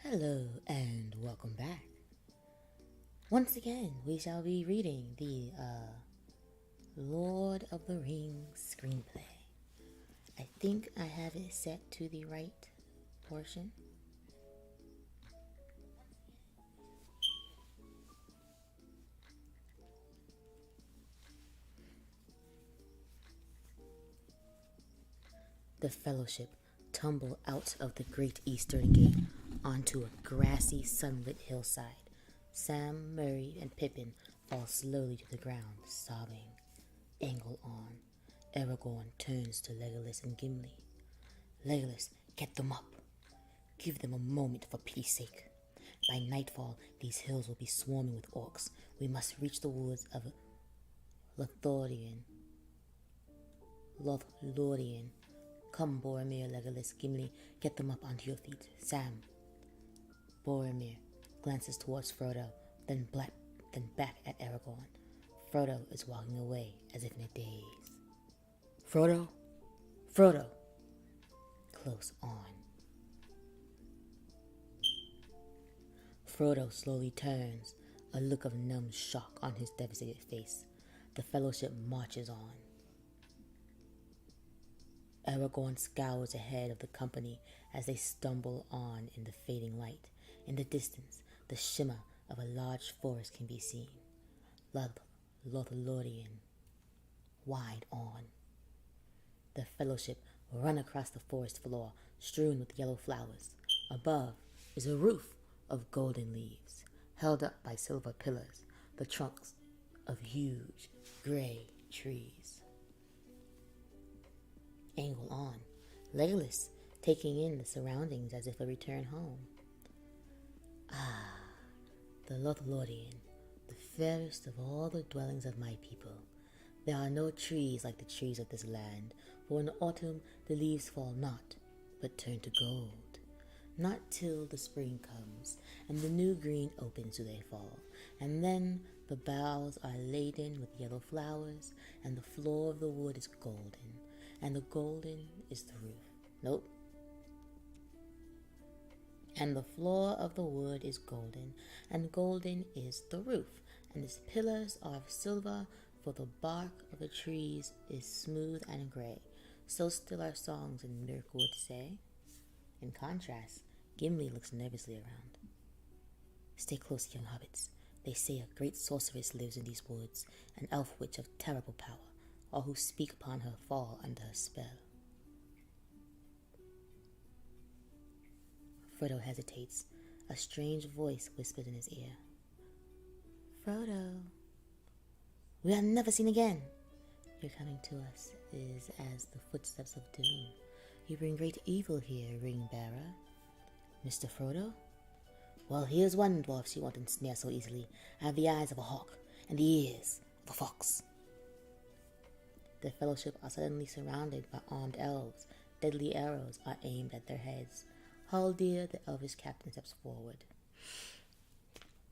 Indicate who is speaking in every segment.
Speaker 1: Hello and welcome back. Once again, we shall be reading the Lord of the Rings screenplay. I think I have it set to the right portion. The Fellowship tumble out of the Great Eastern Gate onto a grassy, sunlit hillside. Sam, Merry, and Pippin fall slowly to the ground, sobbing. Angle on. Aragorn turns to Legolas and Gimli. Legolas, get them up. Give them a moment for pity's sake. By nightfall, these hills will be swarming with orcs. We must reach the woods of Lothlorien. Come, Boromir, Legolas, Gimli, get them up onto your feet. Sam. Boromir glances towards Frodo, then back at Aragorn. Frodo is walking away as if in a daze. Frodo? Frodo! Close on. Frodo slowly turns, a look of numb shock on his devastated face. The Fellowship marches on. Aragorn scours ahead of the company as they stumble on in the fading light. In the distance, the shimmer of a large forest can be seen. Lothlorien. Wide on. The Fellowship run across the forest floor, strewn with yellow flowers. Above is a roof of golden leaves, held up by silver pillars, the trunks of huge gray trees. Angle on. Legolas, taking in the surroundings as if a return home. The Lothlorien, the fairest of all the dwellings of my people. There are no trees like the trees of this land, for in autumn the leaves fall not, but turn to gold. Not till the spring comes, and the new green opens do they fall, and then the boughs are laden with yellow flowers, and the floor of the wood is golden, and the golden is the roof. Nope. And the floor of the wood is golden, and golden is the roof, and its pillars are of silver, for the bark of the trees is smooth and gray. So still our songs in Mirkwood say. In contrast, Gimli looks nervously around. Stay close, young hobbits. They say a great sorceress lives in these woods, an elf witch of terrible power. All who speak upon her fall under her spell. Frodo hesitates. A strange voice whispers in his ear. Frodo, we are never seen again. Your coming to us is as the footsteps of doom. You bring great evil here, ring-bearer. Mr. Frodo? Well, here's one dwarf she won't ensnare so easily. I have the eyes of a hawk and the ears of a fox. The Fellowship are suddenly surrounded by armed elves. Deadly arrows are aimed at their heads. Haldir, the elvish captain, steps forward.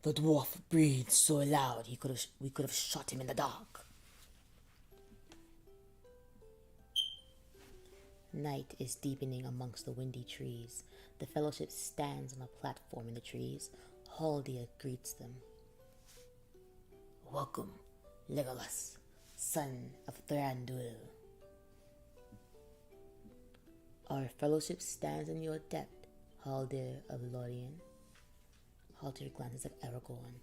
Speaker 1: The dwarf breathed so loud we could have shot him in the dark. Night is deepening amongst the windy trees. The Fellowship stands on a platform in the trees. Haldir greets them. Welcome, Legolas, son of Thranduil. Our Fellowship stands in your debt, Haldir of Lorien. Haldir glances at Aragorn.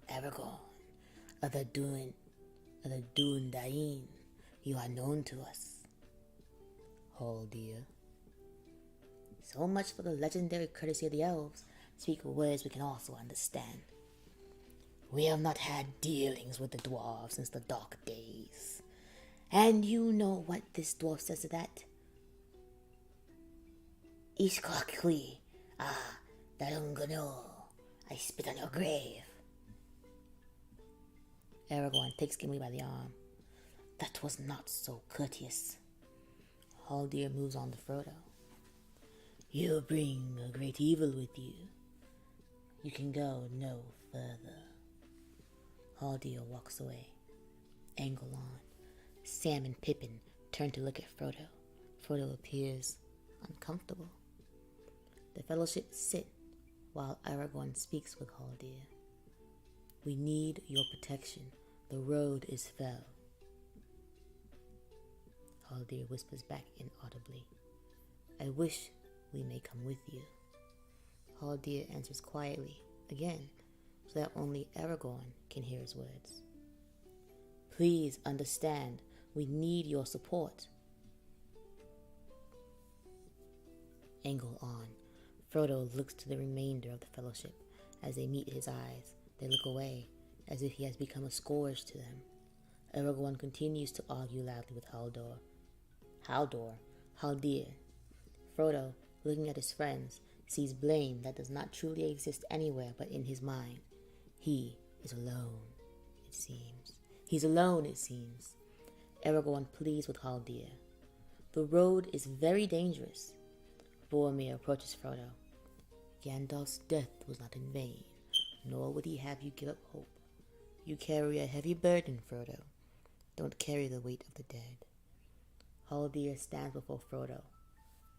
Speaker 1: Aragorn, of the Dúnedain, you are known to us. Haldir. So much for the legendary courtesy of the elves. Speak words we can also understand. We have not had dealings with the dwarves since the dark days. And you know what this dwarf says to that? Ishkakli, Darungano, I spit on your grave. Aragorn takes Gimli by the arm. That was not so courteous. Haldir moves on to Frodo. You bring a great evil with you. You can go no further. Haldir walks away. Angle on. Sam and Pippin turn to look at Frodo. Frodo appears uncomfortable. The fellowship sit while Aragorn speaks with Haldir. We need your protection. The road is fell. Haldir whispers back inaudibly. I wish we may come with you. Haldir answers quietly, again, so that only Aragorn can hear his words. Please understand, we need your support. Angle on. Frodo looks to the remainder of the fellowship. As they meet his eyes, they look away, as if he has become a scourge to them. Aragorn continues to argue loudly with Haldir. Frodo, looking at his friends, sees blame that does not truly exist anywhere but in his mind. He is alone, it seems. He's alone, it seems. Aragorn pleads with Haldir. The road is very dangerous. Boromir approaches Frodo. Gandalf's death was not in vain, nor would he have you give up hope. You carry a heavy burden, Frodo. Don't carry the weight of the dead. Haldir stands before Frodo.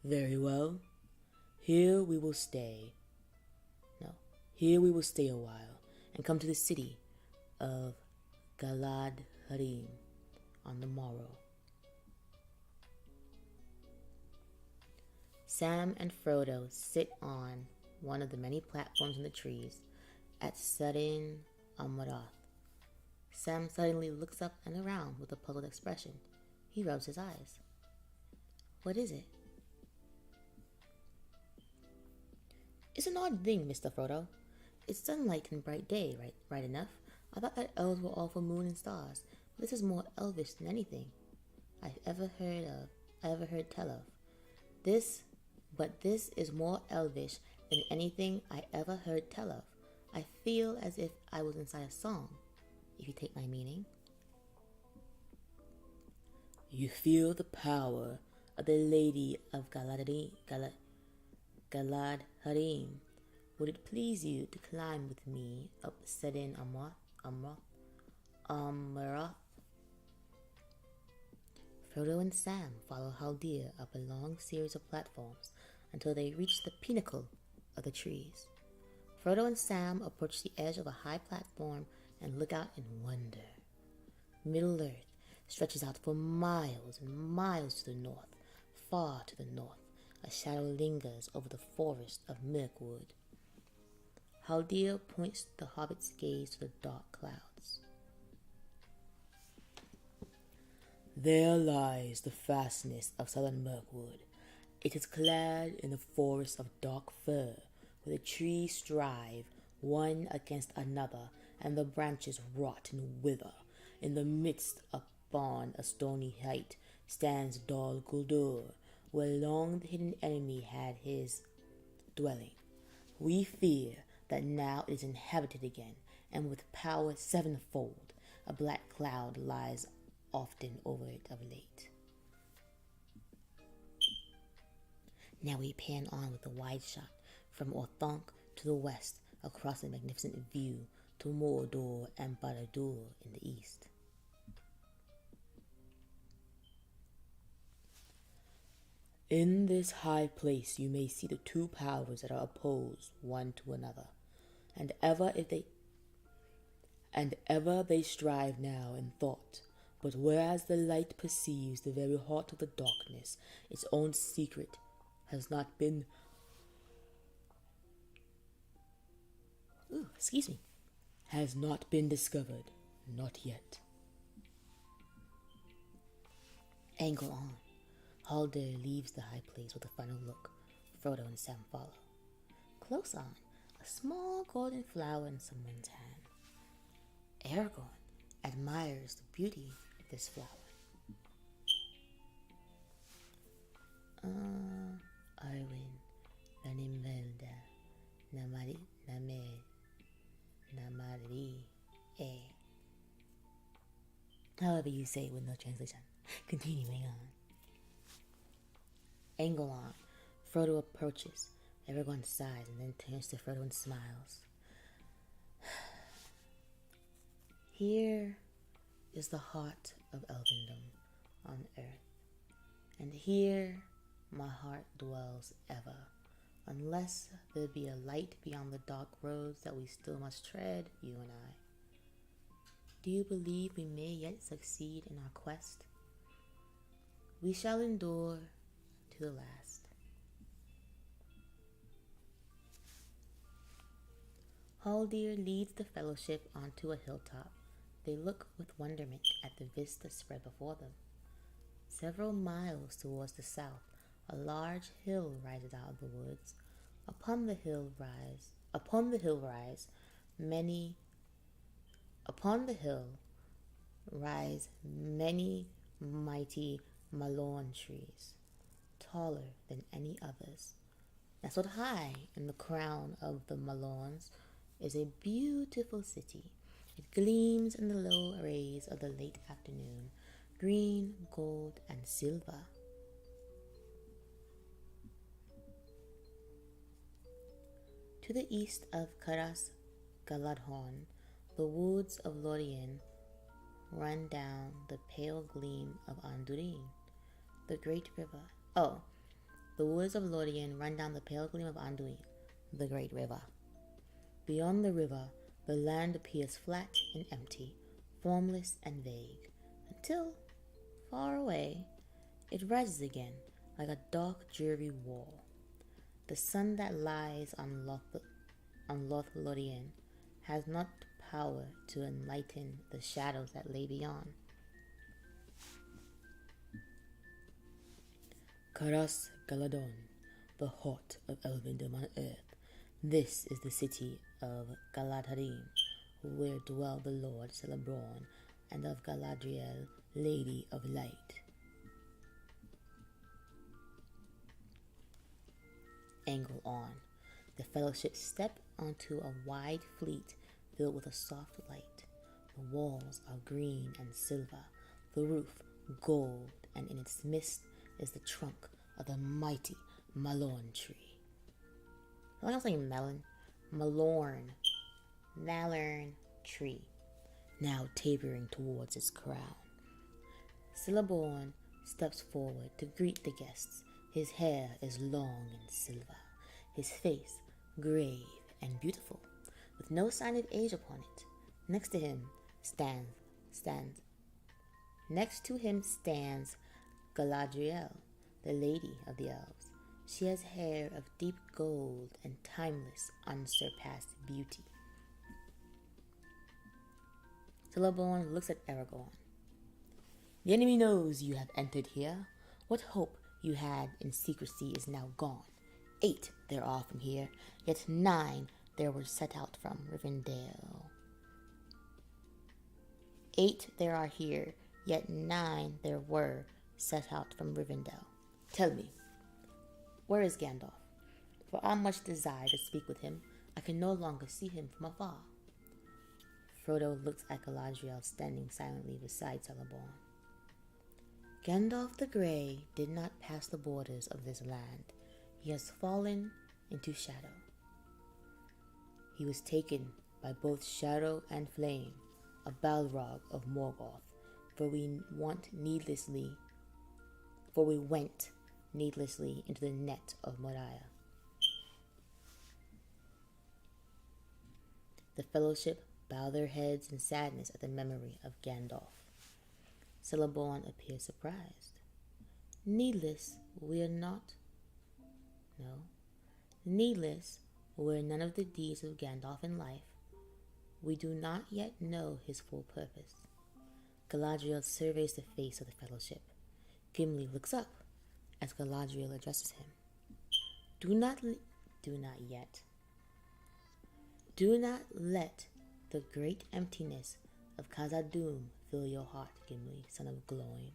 Speaker 1: Very well. Here we will stay a while, and come to the city of Galad-Harim on the morrow. Sam and Frodo sit on one of the many platforms in the trees at Sudden Amarath. Sam suddenly looks up and around with a puzzled expression. He rubs his eyes. What is it? It's an odd thing, Mr. Frodo. It's sunlight and bright day, right enough. I thought that elves were all for moon and stars, but this is more elvish than anything I ever heard tell of. This is more elvish than anything I ever heard tell of. I feel as if I was inside a song, if you take my meaning. You feel the power of the Lady of Galad-Harim. Would it please you to climb with me up Sudden Amarath? Frodo and Sam follow Haldir up a long series of platforms until they reach the pinnacle of the trees. Frodo and Sam approach the edge of a high platform and look out in wonder. Middle-earth stretches out for miles and miles to the north. Far to the north, a shadow lingers over the forest of Mirkwood. Haldir points the hobbit's gaze to the dark clouds. There lies the fastness of southern Mirkwood. It is clad in a forest of dark fir, where the trees strive one against another, and the branches rot and wither. In the midst, upon a stony height, stands Dol Guldur, where long the hidden enemy had his dwelling. We fear that now it is inhabited again, and with power sevenfold. A black cloud lies often over it of late. Now we pan on with a wide shot from Orthanc to the west, across a magnificent view to Mordor and Barad-dûr in the east. In this high place you may see the two powers that are opposed one to another, and ever they strive now in thought. But whereas the light perceives the very heart of the darkness, its own secret has not been discovered, not yet. Angle on. Haldir leaves the high place with a final look. Frodo and Sam follow. Close on, a small golden flower in someone's hand. Aragorn admires the beauty of this flower. Arwen, Ranimvelda, Namari, however you say it with no translation. Continuing on. Angle on. Frodo approaches. Aragorn sighs and then turns to Frodo and smiles. Here is the heart of Elvendom on earth, and here my heart dwells ever, unless there be a light beyond the dark roads that we still must tread, you and I. Do you believe we may yet succeed in our quest? We shall endure to the last. Haldir leads the fellowship onto a hilltop. They look with wonderment at the vista spread before them. Several miles towards the south, a large hill rises out of the woods. Upon the hill rise many mighty malorn trees, taller than any others. Nestled high in the crown of the malorns is a beautiful city. It gleams in the low rays of the late afternoon, green, gold, and silver. To the east of Karas Galadhorn, the woods of Lorien run down the pale gleam of Anduin, the great river. The woods of Lorien run down the pale gleam of Anduin, the great river. Beyond the river, the land appears flat and empty, formless and vague, until, far away, it rises again like a dark, dreary wall. The sun that lies on Lothlorien has not power to enlighten the shadows that lay beyond. Karas Galadon, the heart of Elvindom on earth. This is the city of Galadharim, where dwell the Lord Celeborn, and of Galadriel, Lady of Light. Angle on. The fellowship step onto a wide fleet filled with a soft light. The walls are green and silver, the roof gold, and in its midst is the trunk of the mighty Malorn tree. I think I'm saying melon. Malorn tree, now tapering towards its crown. Celeborn steps forward to greet the guests. His hair is long and silver, his face grave and beautiful, with no sign of age upon it. Next to him stands Galadriel, the Lady of the Elves. She has hair of deep gold and timeless, unsurpassed beauty. Celeborn looks at Aragorn. The enemy knows you have entered here. What hope you had in secrecy is now gone. 8 there are from here, yet 9 there were set out from Rivendell. 8 there are here, yet 9 there were set out from Rivendell. Tell me, where is Gandalf? For I much desire to speak with him. I can no longer see him from afar. Frodo looks at Galadriel standing silently beside Celeborn. Gandalf the Grey did not pass the borders of this land. He has fallen into shadow. He was taken by both shadow and flame, a Balrog of Morgoth, for we went needlessly into the net of Moriah. The fellowship bow their heads in sadness at the memory of Gandalf. Celeborn appears surprised. Needless were none of the deeds of Gandalf in life. We do not yet know his full purpose. Galadriel surveys the face of the fellowship. Gimli looks up as Galadriel addresses him. Do not let the great emptiness of Khazad-dûm fill your heart, Gimli, son of Gloin,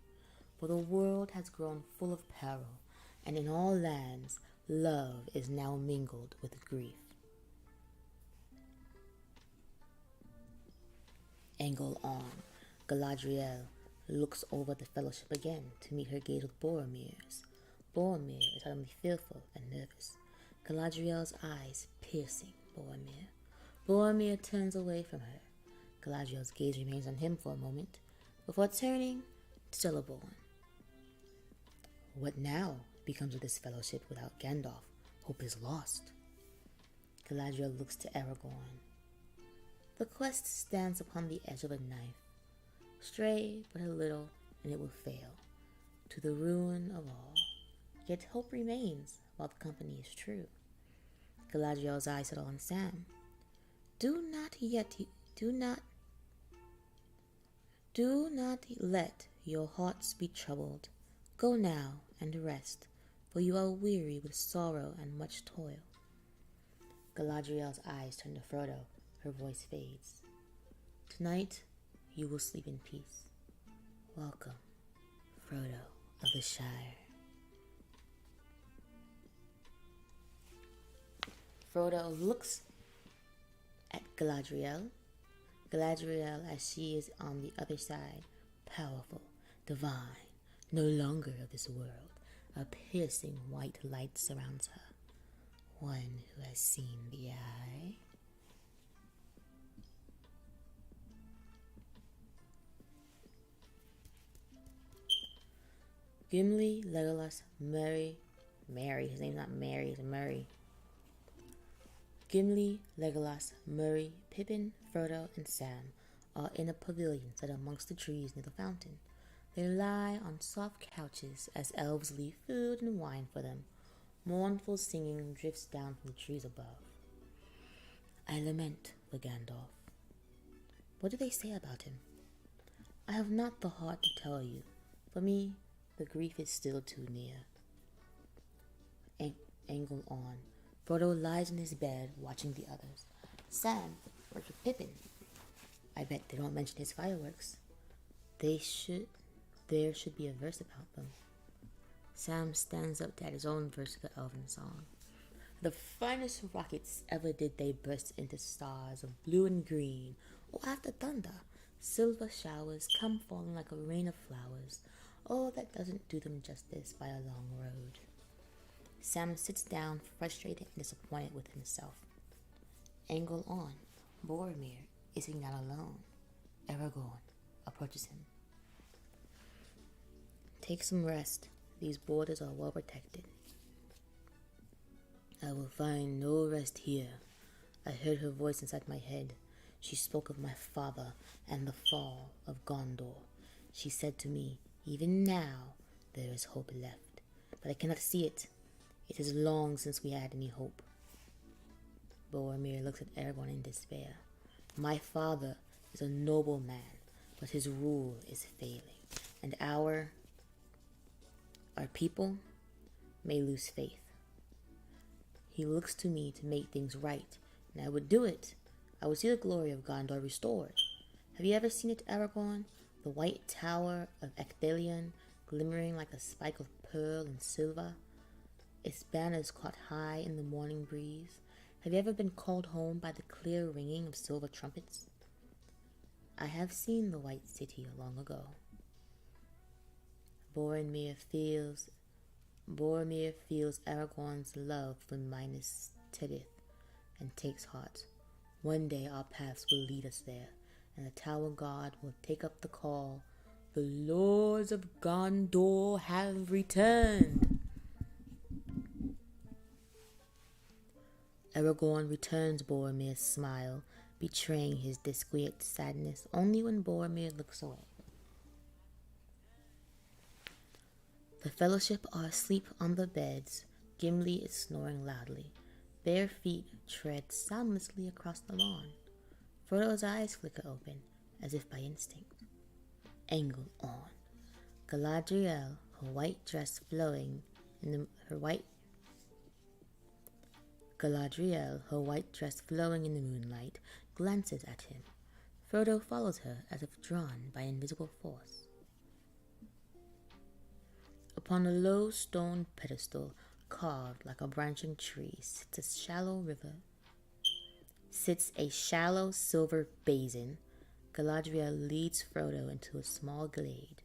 Speaker 1: for the world has grown full of peril, and in all lands love is now mingled with grief. Angle on. Galadriel looks over the fellowship again to meet her gaze with Boromir's. Boromir is suddenly fearful and nervous. Galadriel's eyes piercing Boromir. Boromir turns away from her. Galadriel's gaze remains on him for a moment, before turning to Celeborn. What now becomes of this fellowship without Gandalf, hope is lost. Galadriel looks to Aragorn. The quest stands upon the edge of a knife. Stray but a little, and it will fail, to the ruin of all. Yet hope remains, while the company is true. Galadriel's eyes settle on Sam. Do not let your hearts be troubled. Go now and rest, for you are weary with sorrow and much toil. Galadriel's eyes turn to Frodo. Her voice fades. Tonight, you will sleep in peace. Welcome, Frodo of the Shire. Frodo looks at Galadriel. Galadriel, as she is on the other side, powerful, divine, no longer of this world. A piercing white light surrounds her. One who has seen the eye. Gimli, Legolas, Mary, his name's not Mary, it's Murray. Gimli, Legolas, Murray, Pippin, Frodo, and Sam are in a pavilion set amongst the trees near the fountain. They lie on soft couches as elves leave food and wine for them. Mournful singing drifts down from the trees above. I lament for Gandalf. What do they say about him? I have not the heart to tell you. For me, the grief is still too near. Angle on. Frodo lies in his bed, watching the others. Sam works with Pippin. I bet they don't mention his fireworks. There should be a verse about them. Sam stands up to add his own verse to the elven song. The finest rockets ever did they burst into stars of blue and green, or after thunder, silver showers come falling like a rain of flowers. Oh, that doesn't do them justice by a long road. Sam sits down, frustrated and disappointed with himself. Angle on. Boromir is not alone. Aragorn approaches him. Take some rest. These borders are well protected. I will find no rest here. I heard her voice inside my head. She spoke of my father and the fall of Gondor. She said to me, even now there is hope left, but I cannot see it. It is long since we had any hope. Boromir looks at Aragorn in despair. My father is a noble man, but his rule is failing, and our people may lose faith. He looks to me to make things right, and I would do it. I would see the glory of Gondor restored. Have you ever seen it, Aragorn? The white tower of Ecthelion, glimmering like a spike of pearl and silver? Its banners caught high in the morning breeze. Have you ever been called home by the clear ringing of silver trumpets? I have seen the white city long ago. Boromir feels Aragorn's love for Minas Tirith and takes heart. One day our paths will lead us there, and the Tower God will take up the call. The Lords of Gondor have returned. Aragorn returns Boromir's smile, betraying his disquiet sadness only when Boromir looks away. The Fellowship are asleep on the beds. Gimli is snoring loudly. Bare feet tread soundlessly across the lawn. Frodo's eyes flicker open, as if by instinct. Angle on. Galadriel, her white dress flowing in the moonlight, glances at him. Frodo follows her as if drawn by invisible force. Upon a low stone pedestal, carved like a branching tree, sits a shallow silver basin. Galadriel leads Frodo into a small glade.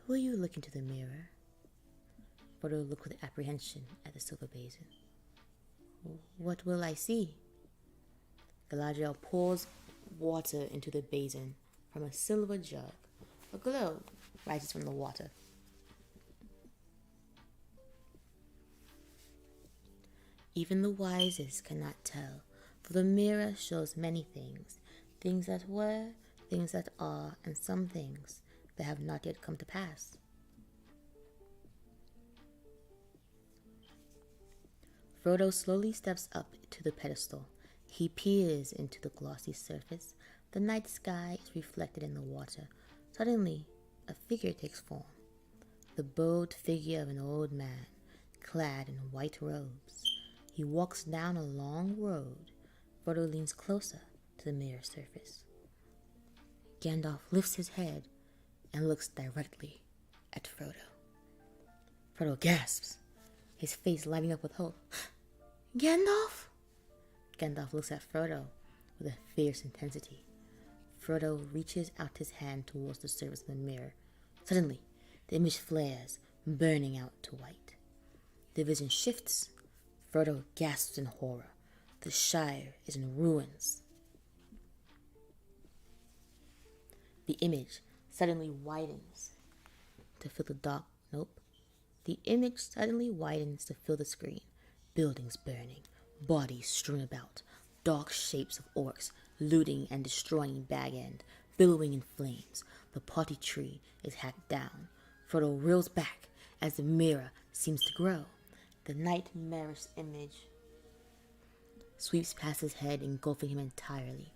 Speaker 1: Who are you looking into the mirror? Frodo looked with apprehension at the silver basin. What will I see? Galadriel pours water into the basin from a silver jug. A glow rises from the water. Even the wisest cannot tell, for the mirror shows many things, things that were, things that are, and some things that have not yet come to pass. Frodo slowly steps up to the pedestal. He peers into the glossy surface. The night sky is reflected in the water. Suddenly, a figure takes form. The bowed figure of an old man, clad in white robes. He walks down a long road. Frodo leans closer to the mirror surface. Gandalf lifts his head and looks directly at Frodo. Frodo gasps, his face lighting up with hope. Gandalf? Gandalf looks at Frodo with a fierce intensity. Frodo reaches out his hand towards the surface of the mirror. Suddenly, the image flares, burning out to white. The vision shifts. Frodo gasps in horror. The Shire is in ruins. The image suddenly widens to fill the dark. The image suddenly widens to fill the screen. Buildings burning, bodies strewn about, dark shapes of orcs looting and destroying Bag End, billowing in flames. The party tree is hacked down. Frodo reels back as the mirror seems to grow. The nightmarish image sweeps past his head, engulfing him entirely.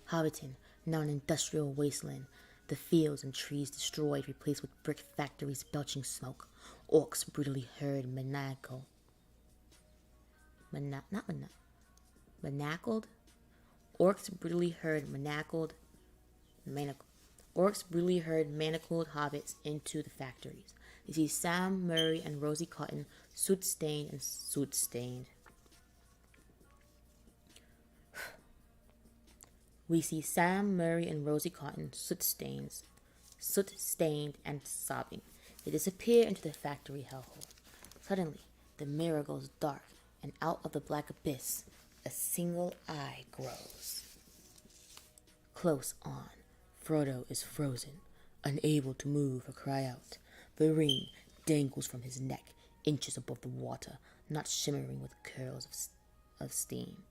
Speaker 1: Hobbiton, now an industrial wasteland, the fields and trees destroyed, replaced with brick factories belching smoke. Orcs brutally herd manacled. Orcs brutally herd manacled hobbits into the factories. You see Sam, Murray, and Rosie Cotton, soot-stained. We see Sam, Murray, and Rosie Cotton, soot-stained and sobbing. They disappear into the factory hellhole. Suddenly, the mirror goes dark, and out of the black abyss, a single eye grows. Close on, Frodo is frozen, unable to move or cry out. The ring dangles from his neck, inches above the water, not shimmering with curls of steam.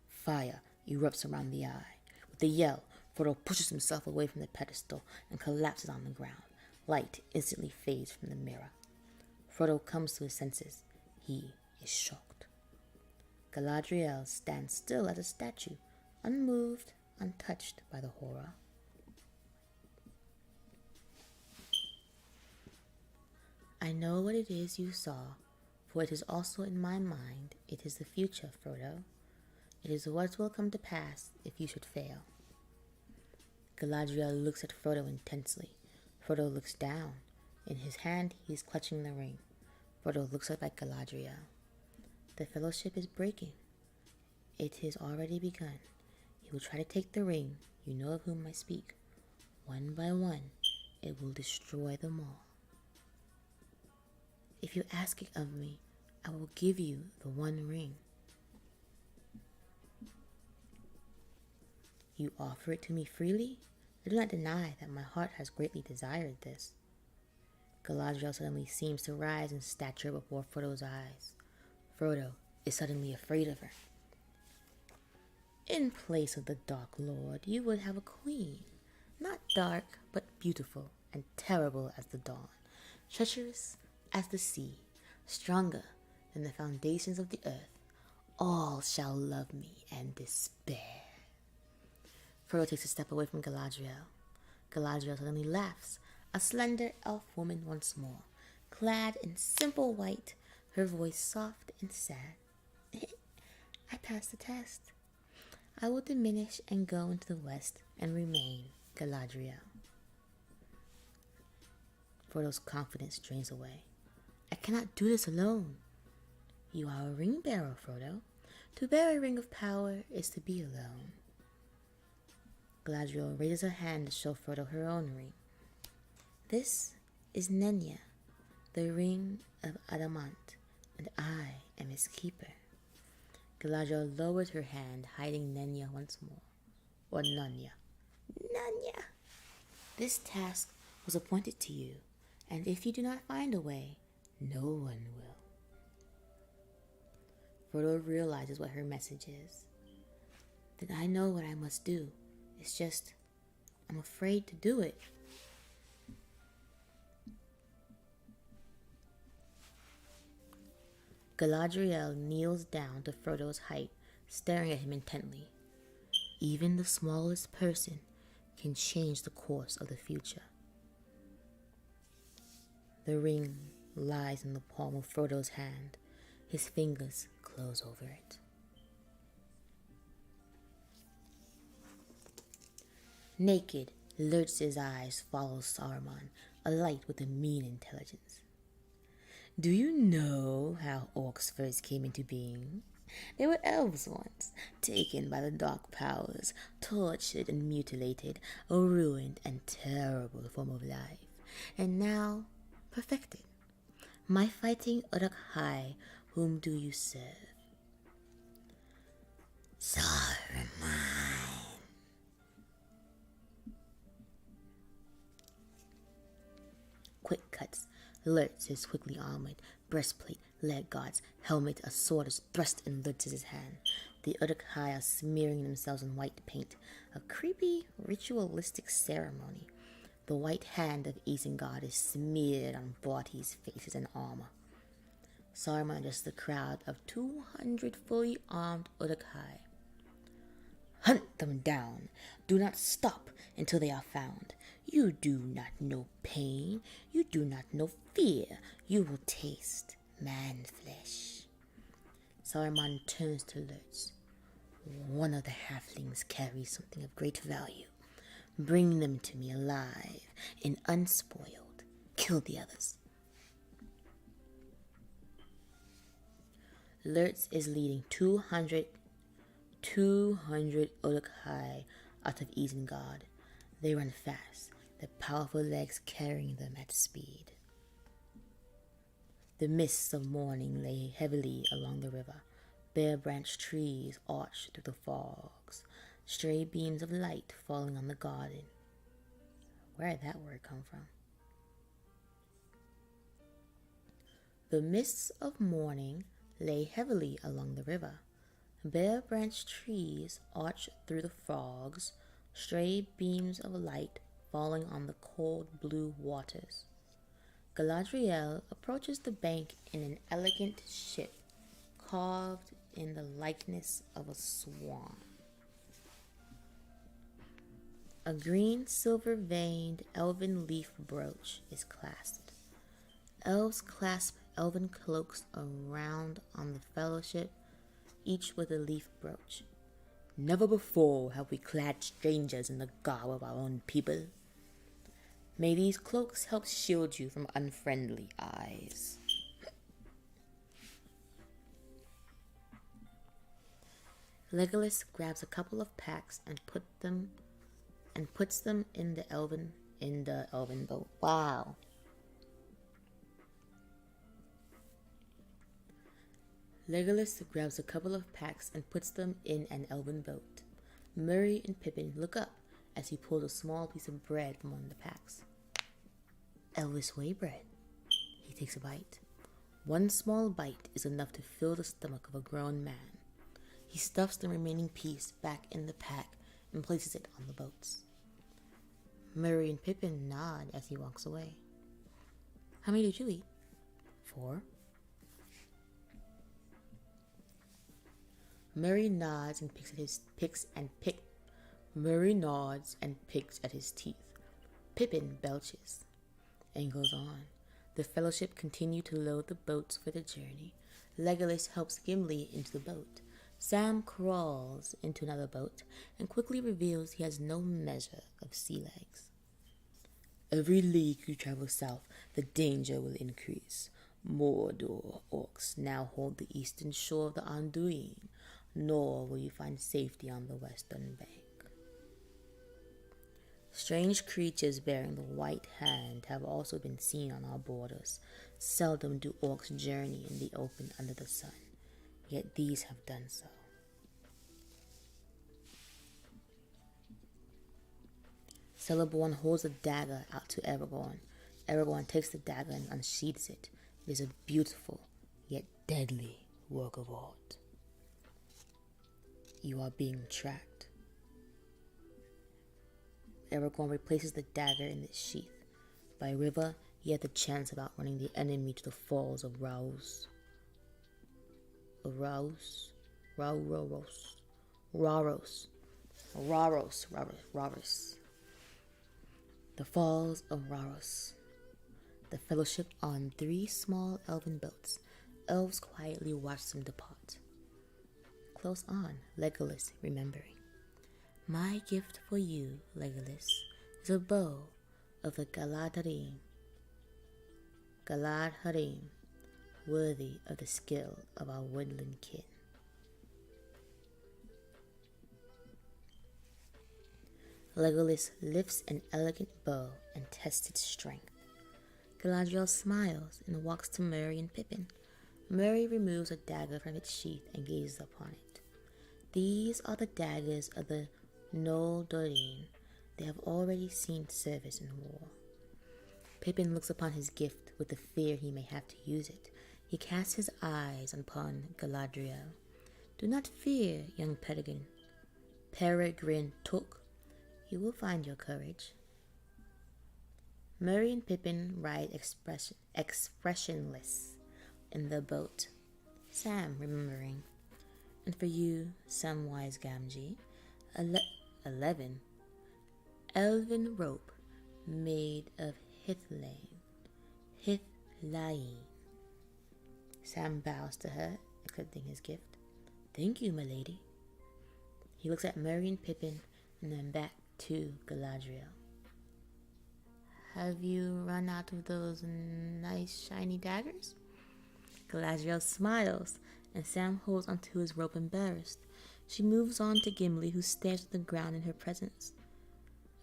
Speaker 1: Fire erupts around the eye. With a yell, Frodo pushes himself away from the pedestal and collapses on the ground. Light instantly fades from the mirror. Frodo comes to his senses. He is shocked. Galadriel stands still as a statue, unmoved, untouched by the horror. I know what it is you saw, for it is also in my mind. It is the future, Frodo. It is what will come to pass if you should fail. Galadriel looks at Frodo intensely. Frodo looks down. In his hand, he is clutching the ring. Frodo looks up at Galadriel. The fellowship is breaking. It has already begun. He will try to take the ring. You know of whom I speak. One by one, it will destroy them all. If you ask it of me, I will give you the one ring. You offer it to me freely? I do not deny that my heart has greatly desired this. Galadriel suddenly seems to rise in stature before Frodo's eyes. Frodo is suddenly afraid of her. In place of the Dark Lord, you would have a queen. Not dark, but beautiful and terrible as the dawn. Treacherous as the sea, stronger than the foundations of the earth. All shall love me and despair. Frodo takes a step away from Galadriel. Galadriel suddenly laughs, a slender elf woman once more, clad in simple white, her voice soft and sad. I passed the test. I will diminish and go into the west and remain Galadriel. Frodo's confidence drains away. I cannot do this alone. You are a ring bearer, Frodo. To bear a ring of power is to be alone. Galadriel raises her hand to show Frodo her own ring. This is Nenya, the ring of adamant, and I am its keeper. Galadriel lowered her hand, hiding Nenya once more. Or Nanya. Nanya! This task was appointed to you, and if you do not find a way, no one will. Frodo realizes what her message is. Then I know what I must do. It's just, I'm afraid to do it. Galadriel kneels down to Frodo's height, staring at him intently. Even the smallest person can change the course of the future. The ring lies in the palm of Frodo's hand. His fingers close over it. Naked, Lurtz's eyes follow Saruman, alight with a mean intelligence. Do you know how orcs first came into being? They were elves once, taken by the dark powers, tortured and mutilated, a ruined and terrible form of life, and now perfected. My fighting Uruk-hai, whom do you serve? Saruman. Quick cuts. Lurtz is quickly armored. Breastplate, leg guards, helmet, a sword is thrust in Lurtz's hand. The Uruk-hai are smearing themselves in white paint. A creepy, ritualistic ceremony. The white hand of Isengard is smeared on bodies, faces, and armor. Saruman addresses the crowd of 200 fully armed Uruk-hai. Hunt them down. Do not stop until they are found. You do not know pain. You do not know fear. You will taste man flesh. Saruman turns to Lurtz. One of the halflings carries something of great value. Bring them to me alive and unspoiled. Kill the others. Lurtz is leading 200 Uruk-hai out of Isengard. They run fast, their powerful legs carrying them at speed. The mists of morning lay heavily along the river. Bare-branched trees arched through the fogs, stray beams of light falling on the garden. Where did that word come from? The mists of morning lay heavily along the river. Bare-branched trees arched through the fogs, stray beams of light falling on the cold blue waters. Galadriel approaches the bank in an elegant ship carved in the likeness of a swan. A green silver-veined elven leaf brooch is clasped. Elves clasp elven cloaks around on the fellowship, each with a leaf brooch. Never before have we clad strangers in the garb of our own people. May these cloaks help shield you from unfriendly eyes. Legolas grabs a couple of packs and puts them in the elven boat. Wow. Legolas grabs a couple of packs and puts them in an elven boat. Merry and Pippin look up as he pulls a small piece of bread from one of the packs. Elvish way bread. He takes a bite. One small bite is enough to fill the stomach of a grown man. He stuffs the remaining piece back in the pack and places it on the boats. Merry and Pippin nod as he walks away. How many did you eat? 4. Merry nods and picks at his teeth. Pippin belches and goes on. The fellowship continue to load the boats for the journey. Legolas helps Gimli into the boat. Sam crawls into another boat and quickly reveals he has no measure of sea legs. Every league you travel south, the danger will increase. Mordor orcs now hold the eastern shore of the Anduin, nor will you find safety on the western bank. Strange creatures bearing the white hand have also been seen on our borders. Seldom do orcs journey in the open under the sun, yet these have done so. Celeborn holds a dagger out to Aragorn. Aragorn takes the dagger and unsheathes it. It is a beautiful, yet deadly work of art. You are being tracked. Aragorn replaces the dagger in its sheath. By river, he had the chance of outrunning the enemy to the falls of Raus. Raus? Raros. Raros. Raros. Raros. The falls of Raros. The fellowship on 3 small elven boats. Elves quietly watched them depart. Close on, Legolas remembering. My gift for you, Legolas, is a bow of the Galadharim. Galadharim, worthy of the skill of our woodland kin. Legolas lifts an elegant bow and tests its strength. Galadriel smiles and walks to Merry and Pippin. Merry removes a dagger from its sheath and gazes upon it. These are the daggers of the Noldoreen. They have already seen service in war. Pippin looks upon his gift with the fear he may have to use it. He casts his eyes upon Galadriel. Do not fear, young Peregrine Took. You will find your courage. Merry and Pippin ride expressionless in the boat, Sam remembering. And for you, Samwise Gamgee, 11 elven rope made of Hithlain. Sam bows to her, accepting his gift. Thank you, my lady. He looks at Merry and Pippin and then back to Galadriel. Have you run out of those nice shiny daggers? Galadriel smiles, and Sam holds onto his rope embarrassed. She moves on to Gimli, who stares at the ground in her presence.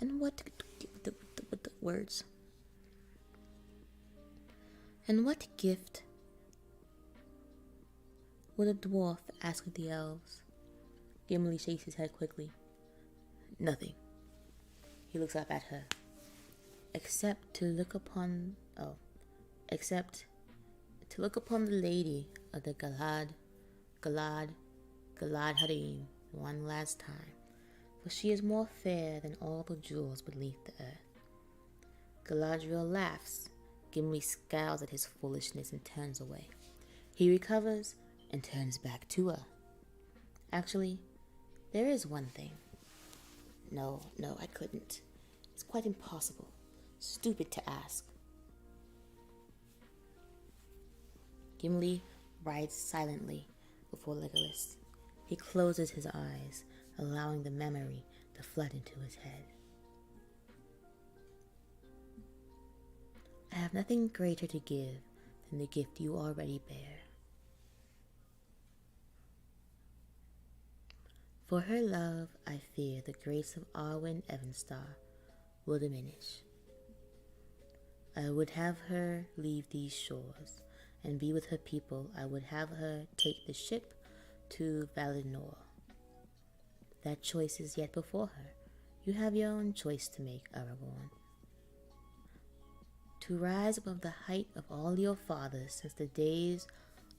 Speaker 1: And what the words? And what gift would a dwarf ask of the elves? Gimli shakes his head quickly. Nothing. He looks up at her. Except to look upon the lady of the Galadharim one last time, for she is more fair than all the jewels beneath the earth. Galadriel laughs. Gimli scowls at his foolishness and turns away. He recovers and turns back to her. Actually, there is one thing. No, I couldn't. It's quite impossible. Stupid to ask. Gimli rides silently before Legolas. He closes his eyes, allowing the memory to flood into his head. I have nothing greater to give than the gift you already bear. For her love, I fear the grace of Arwen Evenstar will diminish. I would have her leave these shores and be with her people. I would have her take the ship to Valinor. That choice is yet before her. You have your own choice to make, Aragorn. To rise above the height of all your fathers since the days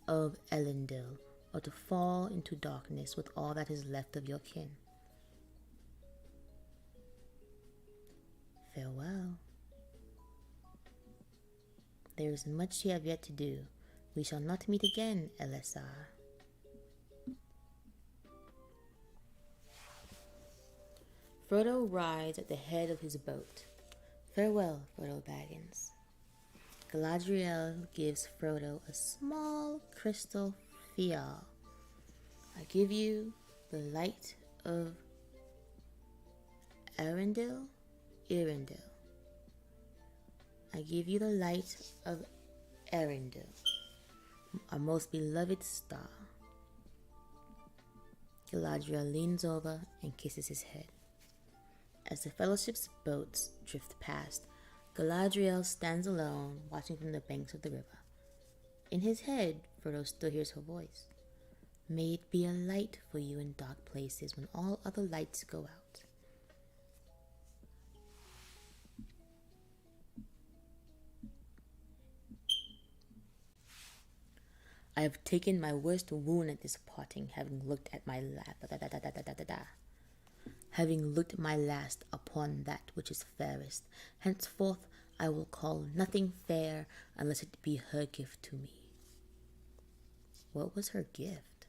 Speaker 1: of Elendil, or to fall into darkness with all that is left of your kin. Farewell. There is much you have yet to do. We shall not meet again, Elessar. Frodo rides at the head of his boat. Farewell, Frodo Baggins. Galadriel gives Frodo a small crystal phial. I give you the light of Arendil. I give you the light of Arendil, our most beloved star. Galadriel leans over and kisses his head. As the Fellowship's boats drift past, Galadriel stands alone, watching from the banks of the river. In his head, Frodo still hears her voice. May it be a light for you in dark places when all other lights go out. I have taken my worst wound at this parting, having looked at my having looked my last upon that which is fairest. Henceforth I will call nothing fair unless it be her gift to me. What was her gift?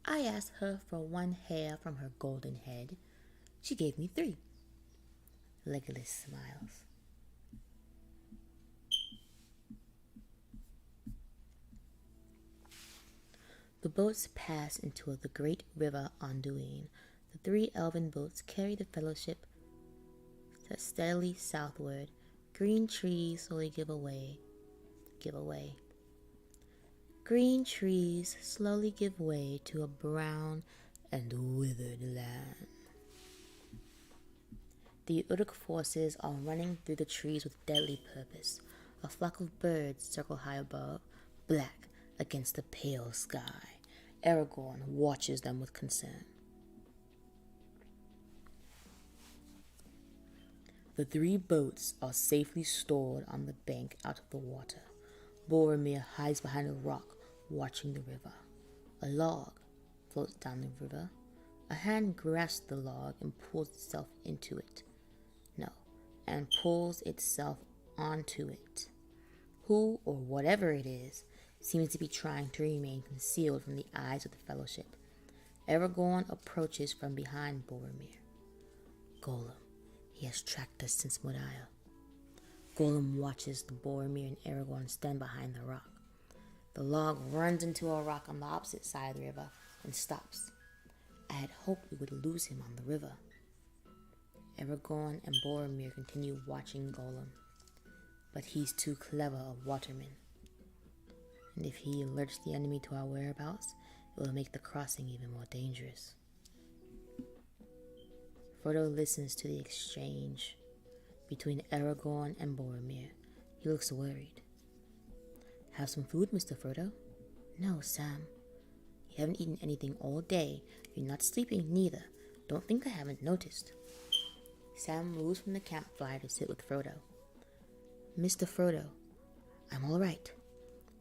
Speaker 1: I asked her for 1 hair from her golden head. She gave me 3. Legolas smiles. The boats pass into the great river Anduin. The 3 elven boats carry the fellowship steadily southward. Green trees slowly give away. Green trees slowly give way to a brown and withered land. The Uruk forces are running through the trees with deadly purpose. A flock of birds circle high above, black against the pale sky. Aragorn watches them with concern. The 3 boats are safely stored on the bank out of the water. Boromir hides behind a rock, watching the river. A log floats down the river. A hand grasps the log and pulls itself into it. No, and pulls itself onto it. Who, or whatever it is, seems to be trying to remain concealed from the eyes of the fellowship. Aragorn approaches from behind Boromir. Gollum, he has tracked us since Moriah. Gollum watches the Boromir and Aragorn stand behind the rock. The log runs into a rock on the opposite side of the river and stops. I had hoped we would lose him on the river. Aragorn and Boromir continue watching Gollum, but he's too clever a waterman. And if he alerts the enemy to our whereabouts, it will make the crossing even more dangerous. Frodo listens to the exchange between Aragorn and Boromir. He looks worried. Have some food, Mr. Frodo? No, Sam. You haven't eaten anything all day. You're not sleeping neither. Don't think I haven't noticed. Sam moves from the campfire to sit with Frodo. Mr. Frodo, I'm all right.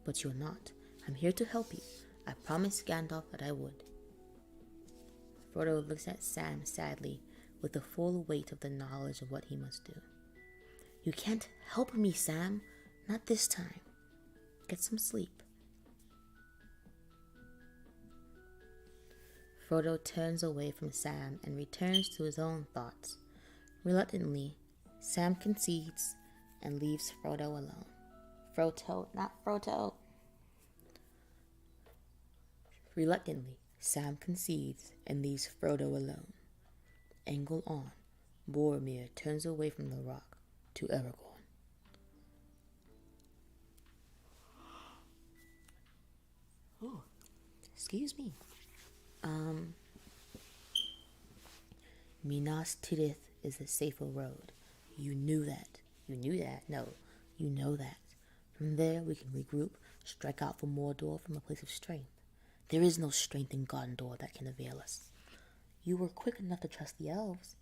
Speaker 1: But you're not. I'm here to help you. I promised Gandalf that I would. Frodo looks at Sam sadly, with the full weight of the knowledge of what he must do. You can't help me, Sam. Not this time. Get some sleep. Frodo turns away from Sam and returns to his own thoughts. Reluctantly, Sam concedes and leaves Frodo alone. Frodo, not Frodo. Reluctantly, Sam concedes and leaves Frodo alone. Angle on, Boromir turns away from the rock to Aragorn. Oh, excuse me. Minas Tirith is the safer road. You knew that. You knew that? No, you know that. From there, we can regroup, strike out for Mordor from a place of strength. There is no strength in Gondor that can avail us. You were quick enough to trust the elves.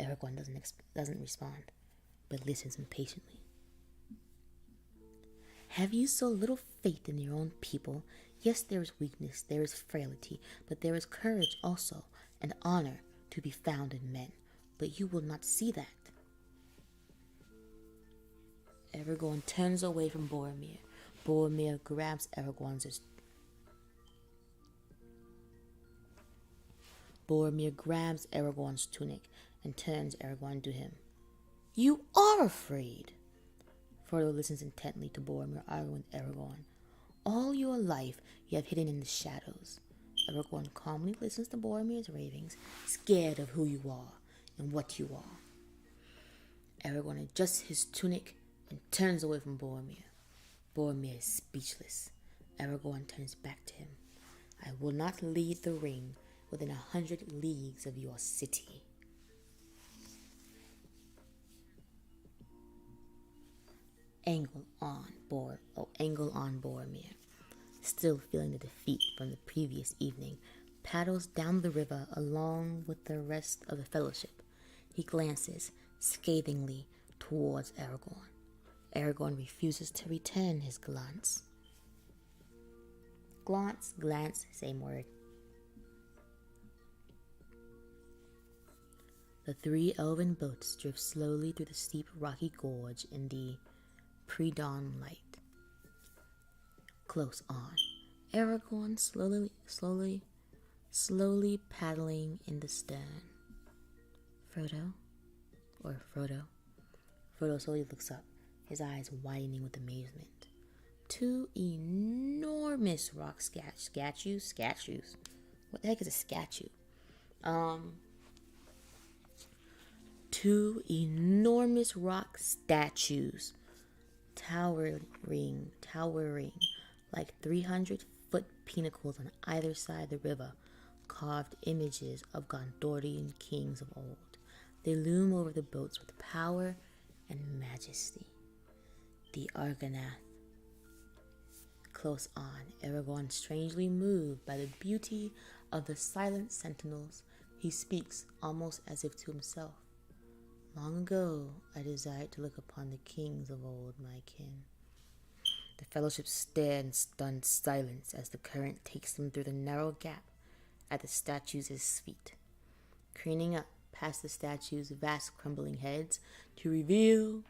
Speaker 1: Aragorn doesn't respond, but listens impatiently. Have you so little faith in your own people? Yes, there is weakness, there is frailty, but there is courage also, and honor to be found in men. But you will not see that. Aragorn turns away from Boromir. Boromir grabs Aragorn's tunic and turns Aragorn to him. You are afraid! Frodo listens intently to Boromir arguing with Aragorn. All your life you have hidden in the shadows. Aragorn calmly listens to Boromir's ravings, scared of who you are and what you are. Aragorn adjusts his tunic and turns away from Boromir. Boromir is speechless. Aragorn turns back to him. I will not lead the ring within 100 leagues of your city. Angle on Boromir, still feeling the defeat from the previous evening, paddles down the river along with the rest of the fellowship. He glances scathingly towards Aragorn. Aragorn refuses to return his glance. glance, same word. The 3 elven boats drift slowly through the steep rocky gorge in the pre-dawn light. Close on, Aragorn slowly paddling in the stern. Frodo. Frodo slowly looks up, his eyes widening with amazement. 2 enormous rock statues. What the heck is a statue? 2 enormous rock statues, towering like 300-foot pinnacles on either side of the river, carved images of Gondorian kings of old. They loom over the boats with power and majesty. The Argonath. Close on, Aragorn, strangely moved by the beauty of the silent sentinels, he speaks almost as if to himself. Long ago, I desired to look upon the kings of old, my kin. The fellowship stared in stunned silence as the current takes them through the narrow gap at the statues' feet, craning up past the statues' vast crumbling heads to reveal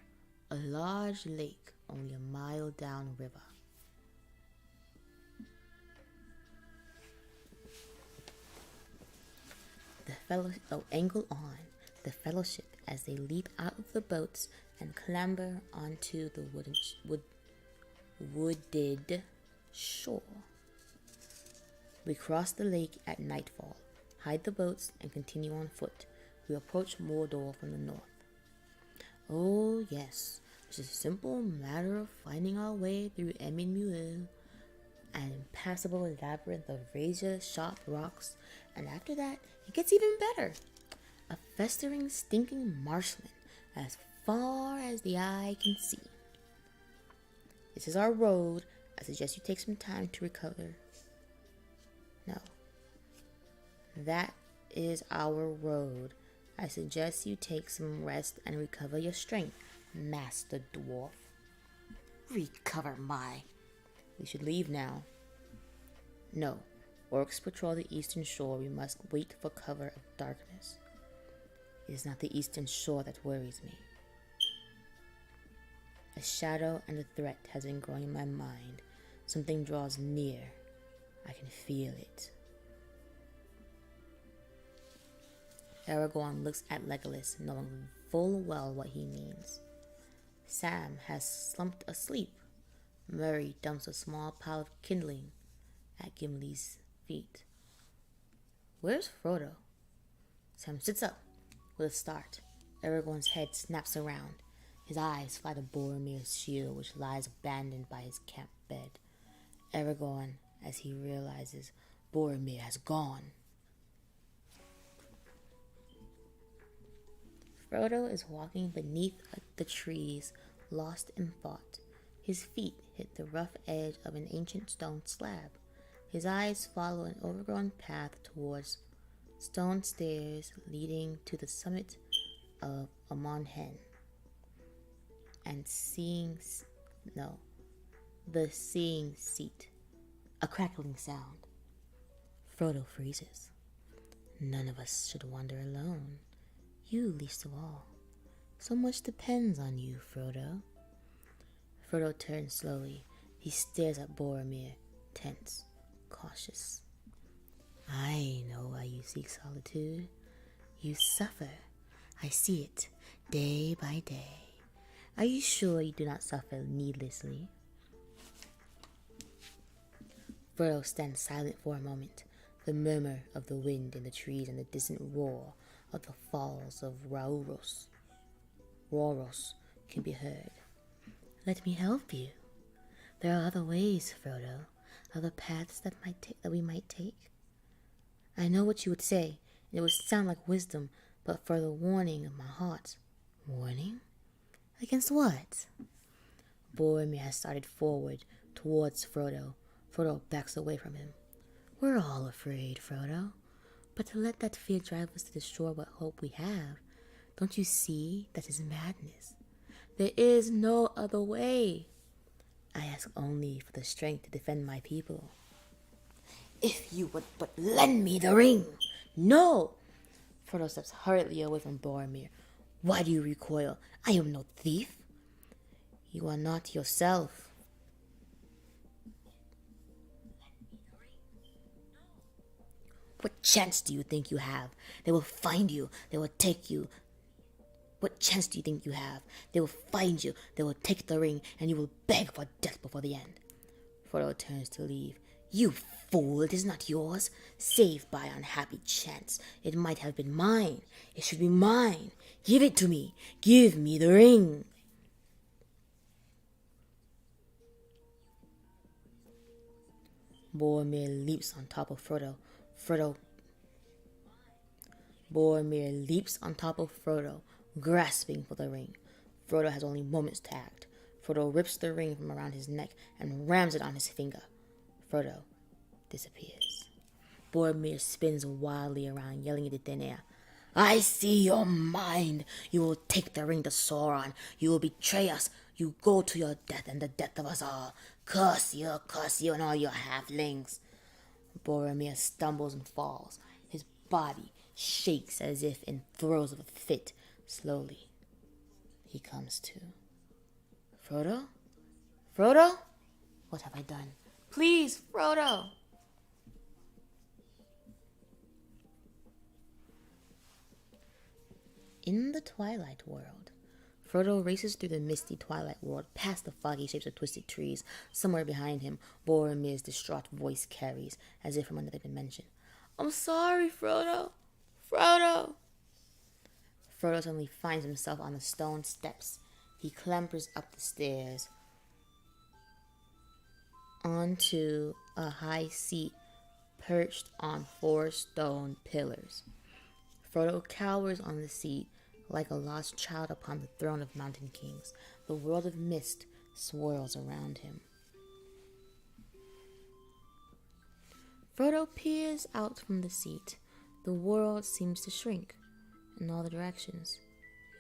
Speaker 1: a large lake only a mile downriver. Angle on, the fellowship as they leap out of the boats and clamber onto the wooded shore. We cross the lake at nightfall, hide the boats, and continue on foot. We approach Mordor from the north. Oh yes, it's a simple matter of finding our way through Emin Muir, an impassable labyrinth of razor-sharp rocks, and after that, it gets even better. A festering, stinking marshland as far as the eye can see. This is our road. I suggest you take some time to recover. No. That is our road. I suggest you take some rest and recover your strength, Master Dwarf. Recover my... We should leave now. No. Orcs patrol the eastern shore. We must wait for cover of darkness. It is not the eastern shore that worries me. A shadow and a threat has been growing in my mind. Something draws near. I can feel it. Aragorn looks at Legolas, knowing full well what he means. Sam has slumped asleep. Merry dumps a small pile of kindling at Gimli's feet. Where's Frodo? Sam sits up with a start. Aragorn's head snaps around. His eyes fly to Boromir's shield, which lies abandoned by his camp bed. Aragorn, as he realizes Boromir has gone. Frodo is walking beneath the trees, lost in thought. His feet hit the rough edge of an ancient stone slab. His eyes follow an overgrown path towards stone stairs leading to the summit of Amon Hen. And the seeing seat. A crackling sound. Frodo freezes. None of us should wander alone. You least of all. So much depends on you, Frodo. Frodo turns slowly. He stares at Boromir, tense, cautious. I know why you seek solitude. You suffer. I see it, day by day. Are you sure you do not suffer needlessly? Frodo stands silent for a moment. The murmur of the wind in the trees and the distant roar of the falls of Rauros can be heard. Let me help you. There are other ways, Frodo, other paths that we might take. I know what you would say, and it would sound like wisdom, but for the warning of my heart. Warning? Against what? Boromir has started forward towards Frodo. Frodo backs away from him. We're all afraid, Frodo. But to let that fear drive us to destroy what hope we have, don't you see that is madness? There is no other way. I ask only for the strength to defend my people. If you would but lend me the ring. No! Frodo steps hurriedly away from Boromir. Why do you recoil? I am no thief. You are not yourself. What chance do you think you have? They will find you. They will take you. What chance do you think you have? They will find you. They will take the ring, and you will beg for death before the end. Frodo turns to leave. You fool, it is not yours. Saved by unhappy chance. It might have been mine. It should be mine. Give it to me. Give me the ring. Boromir leaps on top of Frodo. Boromir leaps on top of Frodo, grasping for the ring. Frodo has only moments to act. Frodo rips the ring from around his neck and rams it on his finger. Frodo disappears. Boromir spins wildly around, yelling into thin air. I see your mind. You will take the ring to Sauron. You will betray us. You go to your death and the death of us all. Curse you, and all your halflings. Boromir stumbles and falls. His body shakes as if in throes of a fit. Slowly, he comes to. Frodo? Frodo? What have I done? Please, Frodo! In the Twilight World, Frodo races through the misty twilight world, past the foggy shapes of twisted trees. Somewhere behind him, Boromir's distraught voice carries, as if from another dimension. I'm sorry, Frodo. Frodo! Frodo suddenly finds himself on the stone steps. He clambers up the stairs onto a high seat perched on 4 stone pillars. Frodo cowers on the seat like a lost child upon the throne of mountain kings. The world of mist swirls around him. Frodo peers out from the seat. The world seems to shrink in all the directions.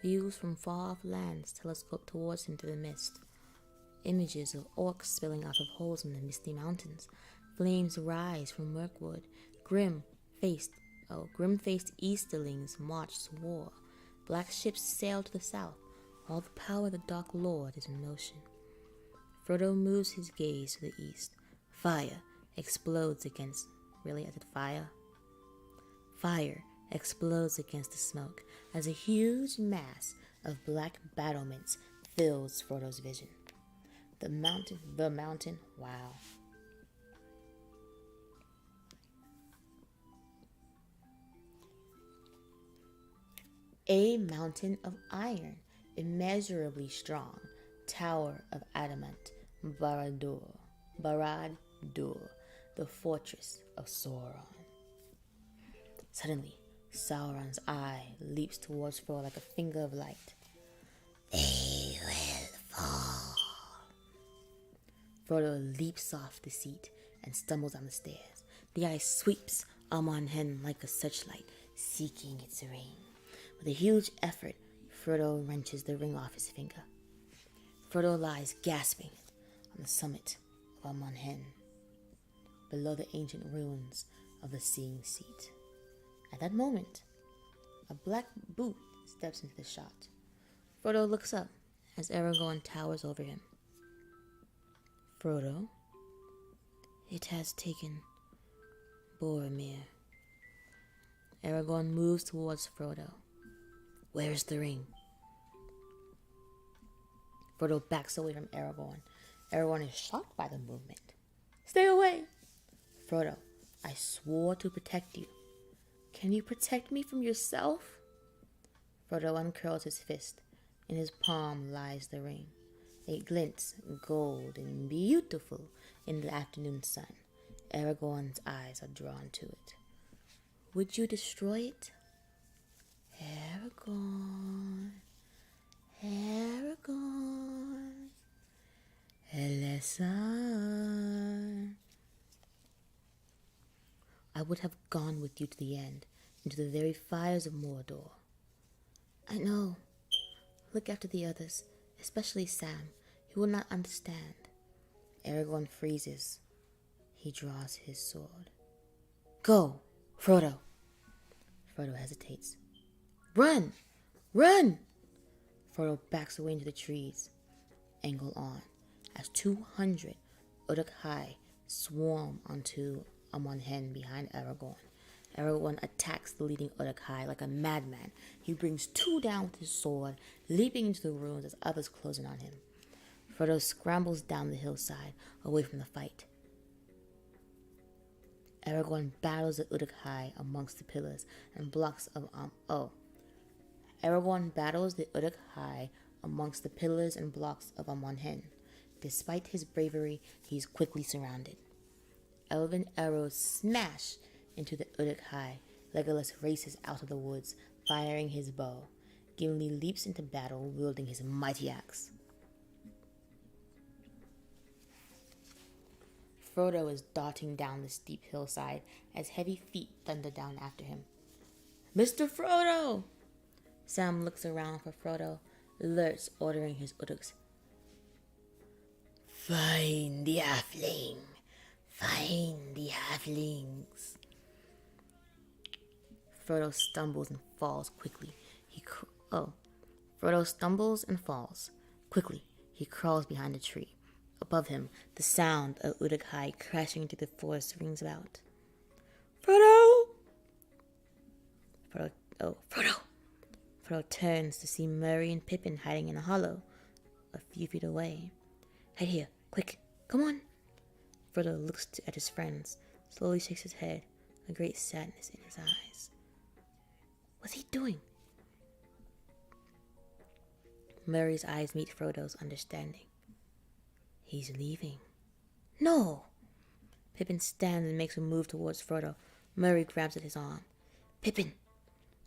Speaker 1: Views from far-off lands telescope towards him through the mist. Images of orcs spilling out of holes in the misty mountains. Flames rise from Mirkwood. Grim-faced Easterlings march to war. Black ships sail to the south. All the power of the Dark Lord is in motion. Frodo moves his gaze to the east. Fire explodes against... Really? I said fire? Fire explodes against the smoke as a huge mass of black battlements fills Frodo's vision. The mountain, wow. A mountain of iron, immeasurably strong, tower of adamant, Barad-dûr, the fortress of Sauron. Suddenly, Sauron's eye leaps towards Frodo like a finger of light. They will fall. Frodo leaps off the seat and stumbles down the stairs. The eye sweeps Amon-Hen like a searchlight, seeking its ring. With a huge effort, Frodo wrenches the ring off his finger. Frodo lies gasping on the summit of Amon-Hen, below the ancient ruins of the Seeing Seat. At that moment, a black boot steps into the shot. Frodo looks up as Aragorn towers over him. Frodo, it has taken Boromir. Aragorn moves towards Frodo. Where is the ring? Frodo backs away from Aragorn. Aragorn is shocked by the movement. Stay away! Frodo, I swore to protect you. Can you protect me from yourself? Frodo uncurls his fist. In his palm lies the ring. It glints gold and beautiful in the afternoon sun. Aragorn's eyes are drawn to it. Would you destroy it? Aragorn, Elessar. I would have gone with you to the end, into the very fires of Mordor. I know. Look after the others, especially Sam. He will not understand. Aragorn freezes. He draws his sword. Go, Frodo. Frodo hesitates. Run! Run! Frodo backs away into the trees, angle on, as 200 Uruk-hai swarm onto Amon Hen behind Aragorn. Aragorn attacks the leading Uruk-hai like a madman. He brings 2 down with his sword, leaping into the ruins as others close in on him. Frodo scrambles down the hillside, away from the fight. Aragorn battles the Uruk-hai amongst the pillars and blocks of Aragorn battles the Uruk-hai amongst the pillars and blocks of Amon Hen. Despite his bravery, he is quickly surrounded. Elven arrows smash into the Uruk-hai. Legolas races out of the woods, firing his bow. Gimli leaps into battle, wielding his mighty axe. Frodo is darting down the steep hillside as heavy feet thunder down after him. Mr. Frodo! Sam looks around for Frodo, alerts, ordering his Uruks. Find the halfling! Find the halflings! Frodo stumbles and falls quickly. Frodo stumbles and falls. Quickly, he crawls behind a tree. Above him, the sound of Uruk-hai crashing into the forest rings out. Frodo! Frodo turns to see Merry and Pippin hiding in a hollow a few feet away. Hide here, quick, come on! Frodo looks at his friends, slowly shakes his head, a great sadness in his eyes. What's he doing? Merry's eyes meet Frodo's understanding. He's leaving. No! Pippin stands and makes a move towards Frodo. Merry grabs at his arm. Pippin!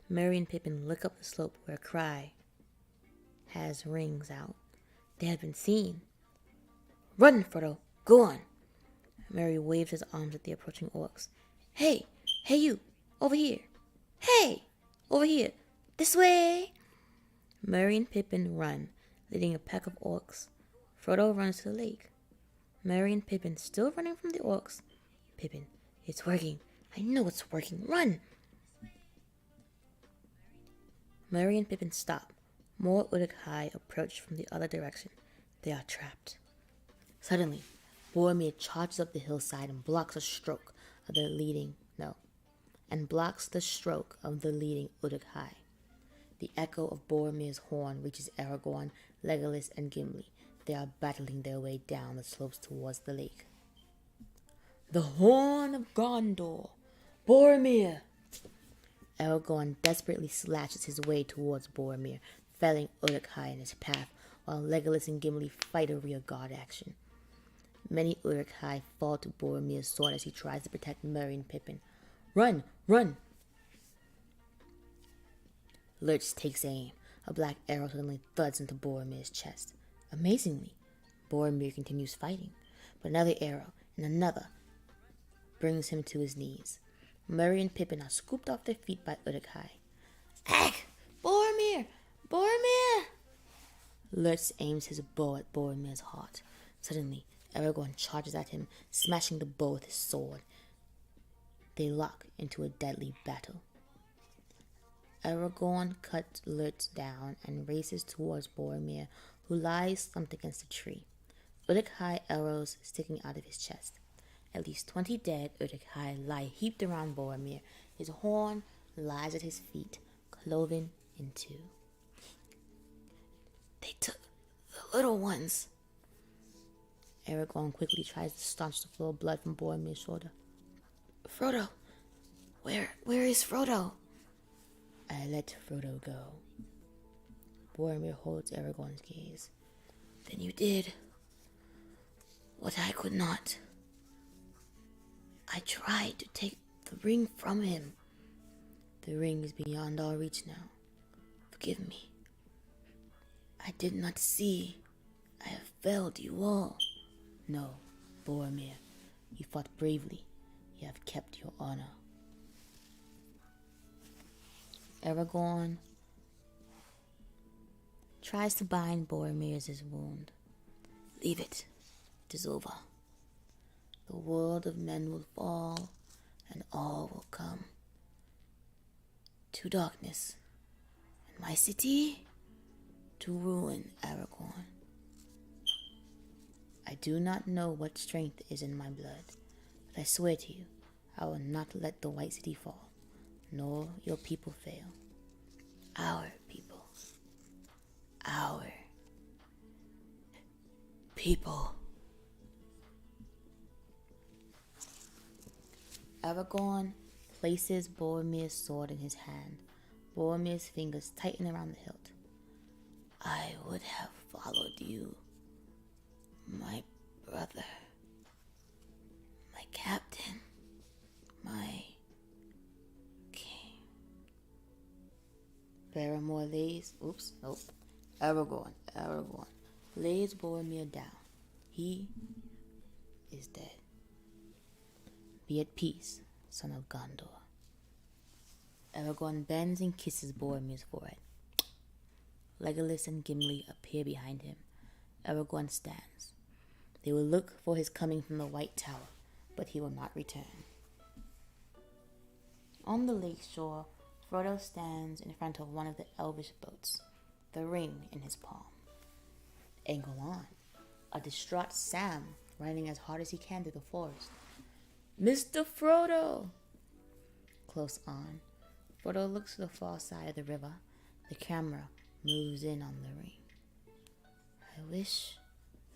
Speaker 1: Merry and Pippin look up the slope where a cry rings out. They have been seen. Run, Frodo! Go on! Merry waves his arms at the approaching orcs. Hey! Hey you! Over here! Hey! Over here! This way! Merry and Pippin run, leading a pack of orcs. Frodo runs to the lake. Merry and Pippin still running from the orcs. Pippin, it's working. I know it's working. Run! Merry and Pippin stop. More Uruk-hai approach from the other direction. They are trapped. Suddenly, Boromir charges up the hillside and blocks the stroke of the leading Uruk-hai. The echo of Boromir's horn reaches Aragorn, Legolas, and Gimli. They are battling their way down the slopes towards the lake. The Horn of Gondor! Boromir! Aragorn desperately slashes his way towards Boromir, felling Uruk-hai in his path, while Legolas and Gimli fight a rearguard action. Many Uruk-hai fall to Boromir's sword as he tries to protect Merry and Pippin. Run! Run! Lurch takes aim. A black arrow suddenly thuds into Boromir's chest. Amazingly, Boromir continues fighting, but another arrow and another brings him to his knees. Merry and Pippin are scooped off their feet by Uruk-hai. Ach! Boromir! Boromir! Lurch aims his bow at Boromir's heart. Suddenly, Aragorn charges at him, smashing the bow with his sword. They lock into a deadly battle. Aragorn cuts Lurch down and races towards Boromir, who lies slumped against a tree, Uruk-hai arrows sticking out of his chest. At least 20 dead Uruk-hai lie heaped around Boromir. His horn lies at his feet, cloven in two. They took the little ones. Aragorn quickly tries to staunch the flow of blood from Boromir's shoulder. Frodo! Where is Frodo? I let Frodo go. Boromir holds Aragorn's gaze. Then you did what I could not. I tried to take the ring from him. The ring is beyond our reach now. Forgive me. I did not see. I have failed you all. No, Boromir, you fought bravely. You have kept your honor. Aragorn tries to bind Boromir's wound. Leave it. It is over. The world of men will fall, and all will come to darkness, and my city to ruin Aragorn. I do not know what strength is in my blood, but I swear to you, I will not let the White City fall, nor your people fail. Our people. Our people. Aragorn places Boromir's sword in his hand. Boromir's fingers tighten around the hilt. I would have followed you, my brother, my captain, my king. Barrymore lays, Aragorn lays Boromir down. He is dead. Be at peace, son of Gondor. Aragorn bends and kisses Boromir's forehead. Legolas and Gimli appear behind him. Aragorn stands. They will look for his coming from the White Tower, but he will not return. On the lake shore, Frodo stands in front of one of the elvish boats, the ring in his palm. Angle on, a distraught Sam running as hard as he can through the forest. Mr. Frodo! Close on, Frodo looks to the far side of the river. The camera moves in on the ring. I wish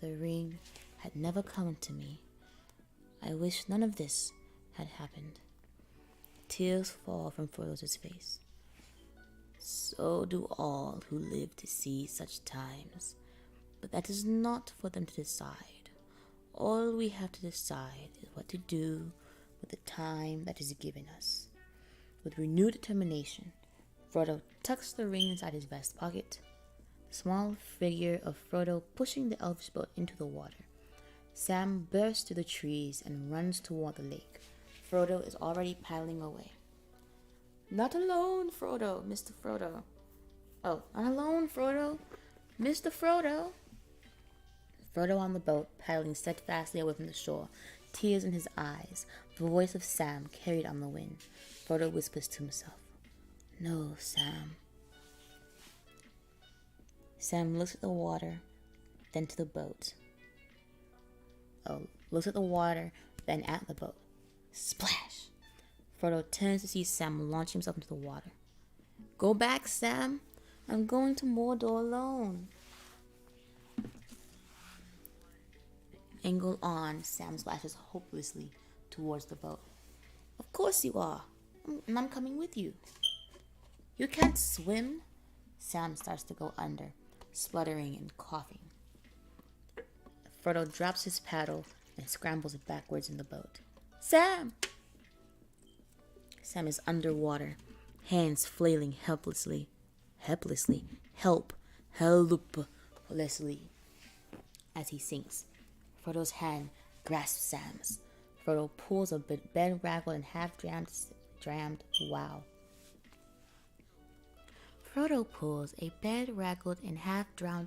Speaker 1: the ring had never come to me. I wish none of this had happened. Tears fall from Frodo's face. So do all who live to see such times. But that is not for them to decide. All we have to decide is what to do with the time that is given us. With renewed determination, Frodo tucks the ring inside his vest pocket. The small figure of Frodo pushing the elvish boat into the water. Sam bursts through the trees and runs toward the lake. Frodo is already paddling away. Not alone, Frodo, Mr. Frodo. Oh, not alone, Frodo, Mr. Frodo. Frodo on the boat, paddling steadfastly away from the shore, tears in his eyes, the voice of Sam carried on the wind. Frodo whispers to himself, "No, Sam." Sam looks at the water, then to the boat. Looks at the water, then at the boat. Splash! Frodo turns to see Sam launch himself into the water. "Go back, Sam. I'm going to Mordor alone." Angle on, Sam splashes hopelessly towards the boat. "Of course you are, and I'm coming with you." "You can't swim." Sam starts to go under, spluttering and coughing. Frodo drops his paddle and scrambles backwards in the boat. "Sam!" Sam is underwater, hands flailing helplessly, as he sinks. Frodo's hand grasps Sam's. Frodo pulls a bed-raggled and half-drowned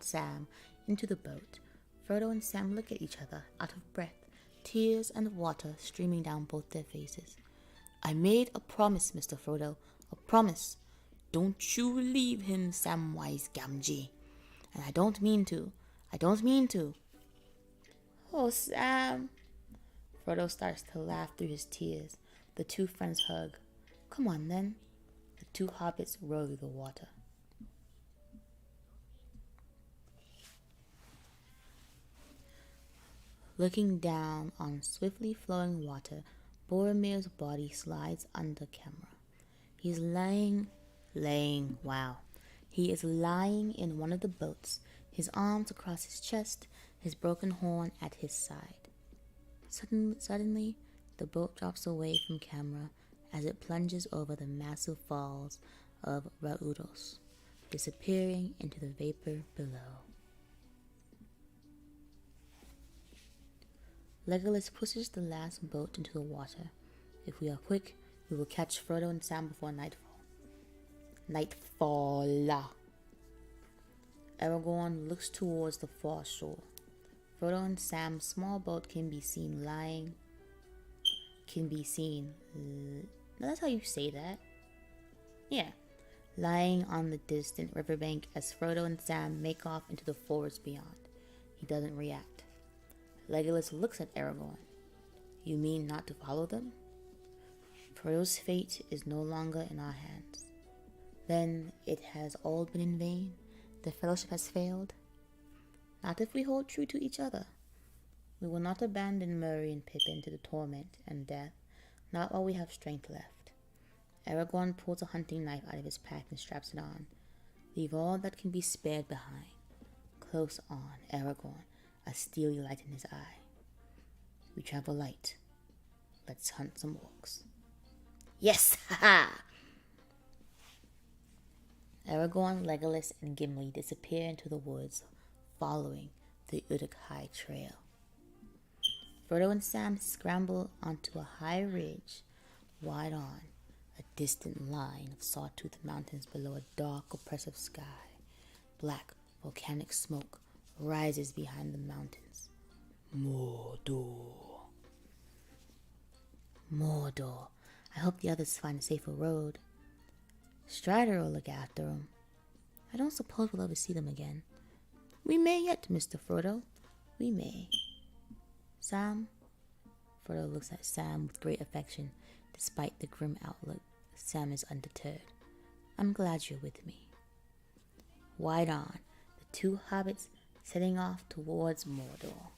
Speaker 1: Sam into the boat. Frodo and Sam look at each other, out of breath, tears and water streaming down both their faces. "I made a promise, Mr. Frodo, a promise. Don't you leave him, Samwise Gamgee. And I don't mean to. "Oh, Sam." Frodo starts to laugh through his tears. The two friends hug. "Come on, then." The two hobbits row through the water. Looking down on swiftly flowing water, Boromir's body slides under camera. He's He is lying in one of the boats, his arms across his chest, his broken horn at his side. Suddenly, the boat drops away from camera as it plunges over the massive falls of Raudos, disappearing into the vapor below. Legolas pushes the last boat into the water. If we are quick, we will catch Frodo and Sam before nightfall. Aragorn looks towards the far shore. Frodo and Sam's small boat can be seen can be seen. No, that's how you say that. Yeah. Lying on the distant riverbank as Frodo and Sam make off into the forest beyond. He doesn't react. Legolas looks at Aragorn. You mean not to follow them? Frodo's fate is no longer in our hands. Then it has all been in vain? The fellowship has failed? Not if we hold true to each other. We will not abandon Merry and Pippin to the torment and death, not while we have strength left. Aragorn pulls a hunting knife out of his pack and straps it on. Leave all that can be spared behind. Close on, Aragorn, a steely light in his eye. We travel light. Let's hunt some orcs. Yes! Ha ha! Aragorn, Legolas, and Gimli disappear into the woods, following the Uruk-hai trail. Frodo and Sam scramble onto a high ridge, wide on, a distant line of sawtooth mountains below a dark, oppressive sky. Black, volcanic smoke rises behind the mountains. Mordor. Mordor. I hope the others find a safer road. Strider will look after them. I don't suppose we'll ever see them again. We may yet, Mr. Frodo. We may. Sam? Frodo looks at Sam with great affection. Despite the grim outlook, Sam is undeterred. I'm glad you're with me. Wide on, the two hobbits setting off towards Mordor.